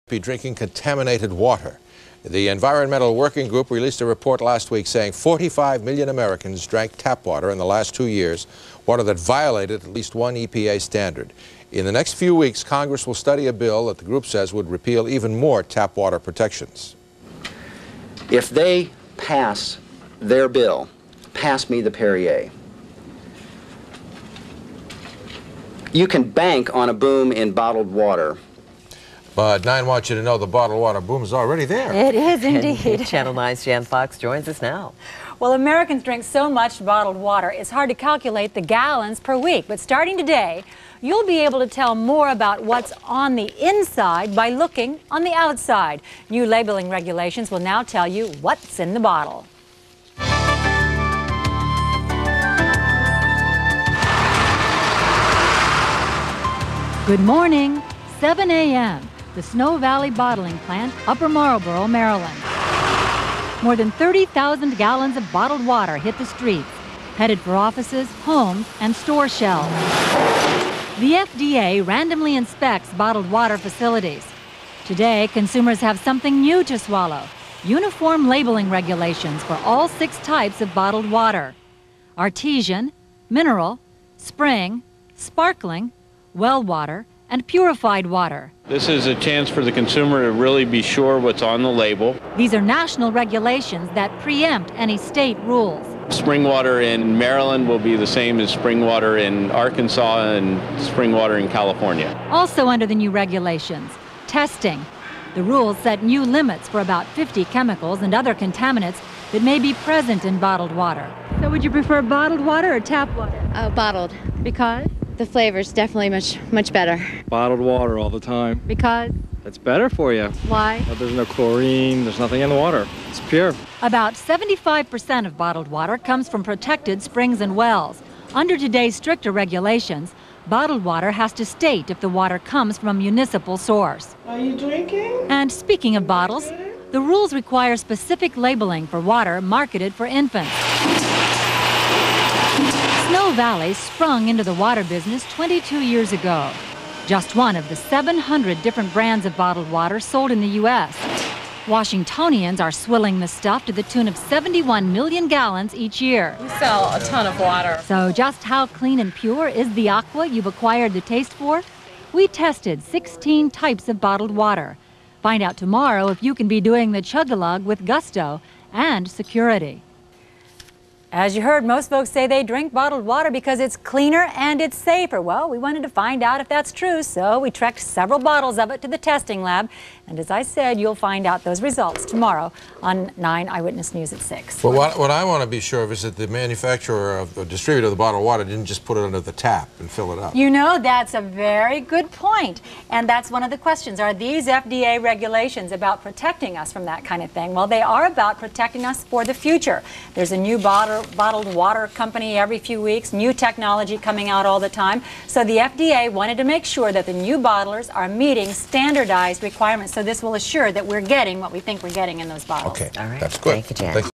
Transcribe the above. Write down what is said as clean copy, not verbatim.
Be drinking contaminated water. The Environmental Working Group released a report last week saying 45 million Americans drank tap water in the last 2 years, water that violated at least one EPA standard. In the next few weeks, Congress will study a bill that the group says would repeal even more tap water protections. If they pass their bill, pass me the Perrier, you can bank on a boom in bottled water. But Nine wants you to know the bottled water boom is already there. It is indeed. Channel 9's Jan Fox joins us now. Well, Americans drink so much bottled water, it's hard to calculate the gallons per week. But starting today, you'll be able to tell more about what's on the inside by looking on the outside. New labeling regulations will now tell you what's in the bottle. Good morning, 7 a.m. The Snow Valley Bottling Plant, Upper Marlboro, Maryland. More than 30,000 gallons of bottled water hit the streets, headed for offices, homes, and store shelves. The FDA randomly inspects bottled water facilities. Today, consumers have something new to swallow: uniform labeling regulations for all 6 types of bottled water: artesian, mineral, spring, sparkling, well water, and purified water. This is a chance for the consumer to really be sure what's on the label. These are national regulations that preempt any state rules. Spring water in Maryland will be the same as spring water in Arkansas and spring water in California. Also under the new regulations, testing. The rules set new limits for about 50 chemicals and other contaminants that may be present in bottled water. So would you prefer bottled water or tap water? Bottled. Because? The flavor's definitely much better. Bottled water all the time. Because? It's better for you. Why? There's no chlorine, there's nothing in the water. It's pure. About 75% of bottled water comes from protected springs and wells. Under today's stricter regulations, bottled water has to state if the water comes from a municipal source. Are you drinking? And speaking of bottles, the rules require specific labeling for water marketed for infants. Snow Valley sprung into the water business 22 years ago. Just one of the 700 different brands of bottled water sold in the U.S. Washingtonians are swilling the stuff to the tune of 71 million gallons each year. We sell a ton of water. So just how clean and pure is the aqua you've acquired the taste for? We tested 16 types of bottled water. Find out tomorrow if you can be doing the chug-a-lug with gusto and security. As you heard, most folks say they drink bottled water because it's cleaner and it's safer. Well, we wanted to find out if that's true, so we trekked several bottles of it to the testing lab. And as I said, you'll find out those results tomorrow on 9 Eyewitness News at 6. Well, what I want to be sure of is that the manufacturer of the distributor of the bottled water didn't just put it under the tap and fill it up. You know, that's a very good point. And that's one of the questions. Are these FDA regulations about protecting us from that kind of thing? Well, they are about protecting us for the future. There's a new bottled water company every few weeks, new technology coming out all the time. So the FDA wanted to make sure that the new bottlers are meeting standardized requirements. So this will assure that we're getting what we think we're getting in those bottles. Okay, All right. that's good. Thank you, Jan. Thank you.